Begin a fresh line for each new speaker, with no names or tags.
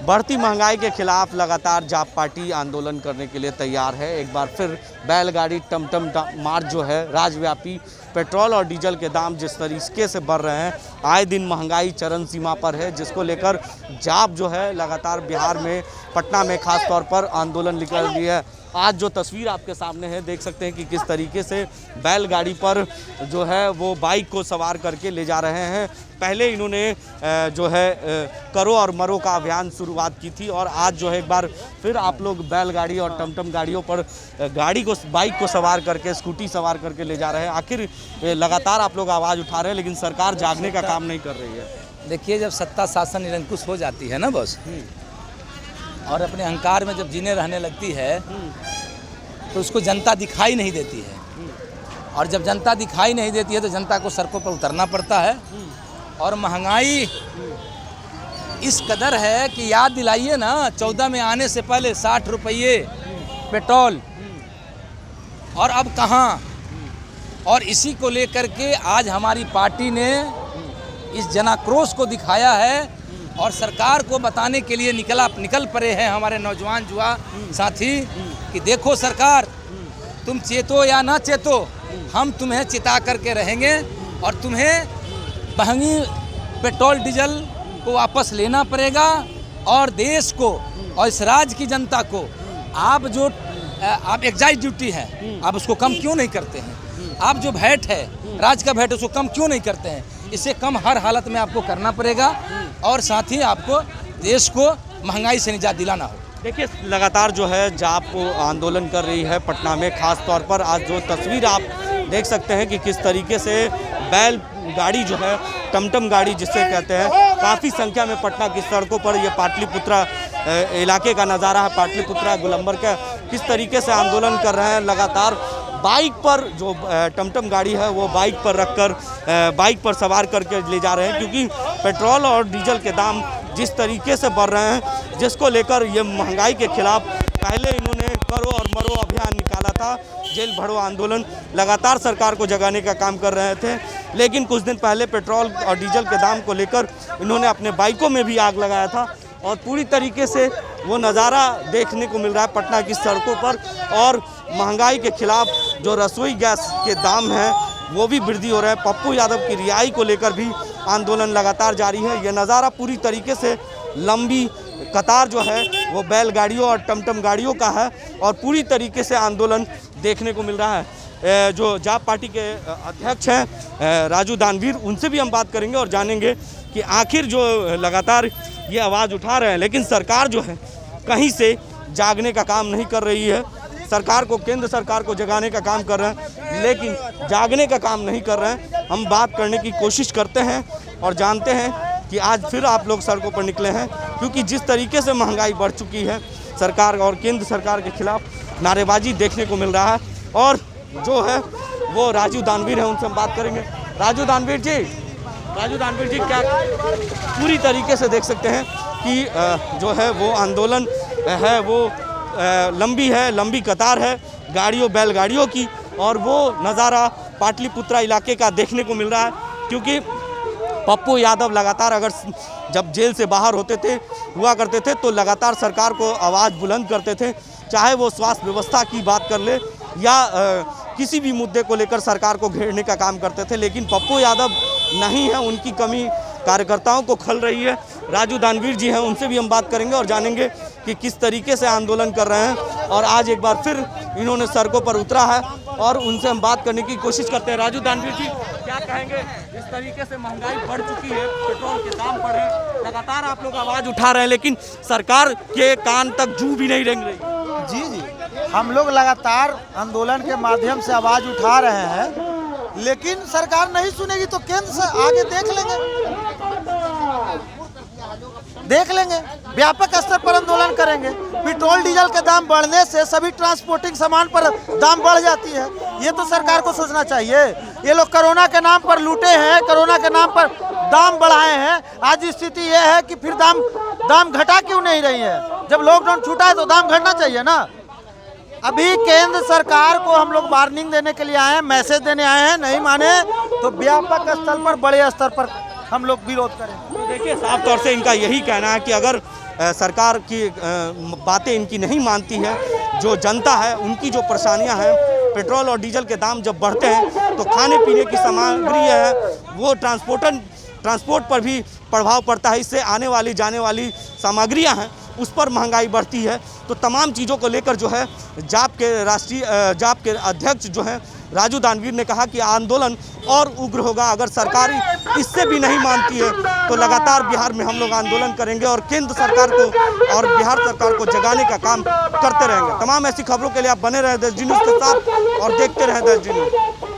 बढ़ती महंगाई के खिलाफ लगातार जाप पार्टी आंदोलन करने के लिए तैयार है। एक बार फिर बैलगाड़ी टमटम मार्च जो है राज्यव्यापी पेट्रोल और डीजल के दाम जिस तरीके से बढ़ रहे हैं, आए दिन महंगाई चरम सीमा पर है, जिसको लेकर जाप जो है लगातार बिहार में पटना में खास तौर पर आंदोलन निकल रही है। आज जो तस्वीर आपके सामने है देख सकते हैं कि किस तरीके से बैलगाड़ी पर जो है वो बाइक को सवार करके ले जा रहे हैं। पहले इन्होंने जो है करो और मरो का अभियान शुरुआत की थी और आज जो है एक बार फिर आप लोग बैलगाड़ी और टमटम गाड़ियों पर बाइक को सवार करके, स्कूटी सवार करके ले जा रहे हैं। आखिर लगातार आप लोग आवाज़ उठा रहे हैं लेकिन सरकार जागने का काम नहीं कर रही है।
देखिए, जब सत्ता शासन निरंकुश हो जाती है ना बस, और अपने अहंकार में जब जीने रहने लगती है तो उसको जनता दिखाई नहीं देती है, और जब जनता दिखाई नहीं देती है तो जनता को सड़कों पर उतरना पड़ता है। और महंगाई इस कदर है कि याद दिलाइए ना, 14 में आने से पहले 60 रुपये पेट्रोल, और अब कहाँ। और इसी को लेकर के आज हमारी पार्टी ने इस जनाक्रोश को दिखाया है और सरकार को बताने के लिए निकल पड़े हैं हमारे नौजवान युवा साथी कि देखो सरकार, तुम चेतो या ना चेतो, हम तुम्हें चिता करके रहेंगे और तुम्हें महंगी पेट्रोल डीजल को वापस लेना पड़ेगा। और देश को और इस राज्य की जनता को आप एक्साइज ड्यूटी है, आप उसको कम क्यों नहीं करते हैं? आप जो वैट है, राज्य का वैट, उसको कम क्यों नहीं करते हैं? इसे कम हर हालत में आपको करना पड़ेगा और साथ ही आपको देश को महंगाई से निजात दिलाना हो।
देखिए, लगातार जो है जाप आंदोलन कर रही है पटना में। खास तौर पर आज जो तस्वीर आप देख सकते हैं कि किस तरीके से बैल गाड़ी जो है, टमटम गाड़ी जिसे कहते हैं, काफ़ी संख्या में पटना की सड़कों पर, ये पाटलिपुत्रा इलाके का नज़ारा है, पाटलिपुत्रा गोलंबर का, किस तरीके से आंदोलन कर रहे हैं। लगातार बाइक पर जो टमटम गाड़ी है वो बाइक पर रखकर बाइक पर सवार करके ले जा रहे हैं, क्योंकि पेट्रोल और डीजल के दाम जिस तरीके से बढ़ रहे हैं, जिसको लेकर ये महंगाई के खिलाफ पहले इन्होंने करो और मरो अभियान निकाला था, जेल भरो आंदोलन, लगातार सरकार को जगाने का काम कर रहे थे। लेकिन कुछ दिन पहले पेट्रोल और डीजल के दाम को लेकर इन्होंने अपने बाइकों में भी आग लगाया था और पूरी तरीके से वो नज़ारा देखने को मिल रहा है पटना की सड़कों पर। और महंगाई के खिलाफ जो रसोई गैस के दाम हैं वो भी वृद्धि हो रहा है। पप्पू यादव की रिहाई को लेकर भी आंदोलन लगातार जारी है। ये नज़ारा पूरी तरीके से लंबी कतार जो है वो बैलगाड़ियों और टमटम गाड़ियों का है और पूरी तरीके से आंदोलन देखने को मिल रहा है। जो जाप पार्टी के अध्यक्ष हैं राजू दानवीर, उनसे भी हम बात करेंगे और जानेंगे कि आखिर जो लगातार ये आवाज़ उठा रहे हैं लेकिन सरकार जो है कहीं से जागने का काम नहीं कर रही है। सरकार को, केंद्र सरकार को जगाने का काम कर रहे हैं लेकिन जागने का काम नहीं कर रहे हैं। हम बात करने की कोशिश करते हैं और जानते हैं कि आज फिर आप लोग सड़कों पर निकले हैं, क्योंकि जिस तरीके से महंगाई बढ़ चुकी है, सरकार और केंद्र सरकार के खिलाफ नारेबाजी देखने को मिल रहा है। और जो है वो राजू दानवीर है, उनसे हम बात करेंगे। राजू दानवीर जी, क्या पूरी तरीके से देख सकते हैं कि जो है वो आंदोलन है वो लंबी कतार है गाड़ियों, बैलगाड़ियों की, और वो नज़ारा पाटलिपुत्रा इलाके का देखने को मिल रहा है, क्योंकि पप्पू यादव लगातार, अगर जब जेल से बाहर हुआ करते थे तो लगातार सरकार को आवाज़ बुलंद करते थे, चाहे वो स्वास्थ्य व्यवस्था की बात कर ले या किसी भी मुद्दे को लेकर सरकार को घेरने का काम करते थे। लेकिन पप्पू यादव नहीं है, उनकी कमी कार्यकर्ताओं को खल रही है। राजू दानवीर जी हैं, उनसे भी हम बात करेंगे और जानेंगे कि किस तरीके से आंदोलन कर रहे हैं। और आज एक बार फिर इन्होंने सड़कों पर उतरा है और उनसे हम बात करने की कोशिश करते हैं। राजू दानवीर जी, क्या कहेंगे? इस तरीके से महंगाई बढ़ चुकी है, पेट्रोल के दाम बढ़ रहे हैं, लगातार आप लोग आवाज़ उठा रहे हैं लेकिन सरकार के कान तक जू भी नहीं रेंग रही।
जी, हम लोग लगातार आंदोलन के माध्यम से आवाज़ उठा रहे हैं, लेकिन सरकार नहीं सुनेगी तो केंद्र से आगे देख लेंगे, व्यापक स्तर पर आंदोलन करेंगे। पेट्रोल डीजल के दाम बढ़ने से सभी ट्रांसपोर्टिंग सामान पर दाम बढ़ जाती है, ये तो सरकार को सोचना चाहिए। ये लोग कोरोना के नाम पर लूटे हैं, कोरोना के नाम पर दाम बढ़ाए हैं। आज स्थिति ये है कि फिर दाम घटा क्यों नहीं रही है? जब लॉकडाउन छूटा है तो दाम घटना चाहिए ना। अभी केंद्र सरकार को हम लोग वार्निंग देने के लिए आए हैं, मैसेज देने आए हैं, नहीं माने तो व्यापक स्तर पर, बड़े स्तर पर हम लोग विरोध करें।
देखिए, साफ तौर से इनका यही कहना है कि अगर सरकार की बातें इनकी नहीं मानती है। जो जनता है उनकी जो परेशानियां हैं, पेट्रोल और डीजल के दाम जब बढ़ते हैं तो खाने पीने की सामग्री है वो ट्रांसपोर्ट पर भी प्रभाव पड़ता है। इससे आने वाली जाने वाली सामग्रियां हैं उस पर महंगाई बढ़ती है। तो तमाम चीज़ों को लेकर जो है जाप के अध्यक्ष जो हैं राजू दानवीर ने कहा कि आंदोलन और उग्र होगा। अगर सरकार इससे भी नहीं मानती है तो लगातार बिहार में हम लोग आंदोलन करेंगे और केंद्र सरकार को और बिहार सरकार को जगाने का काम करते रहेंगे। तमाम ऐसी खबरों के लिए आप बने रहे देश न्यूज़ के साथ और देखते रहें देश न्यूज़।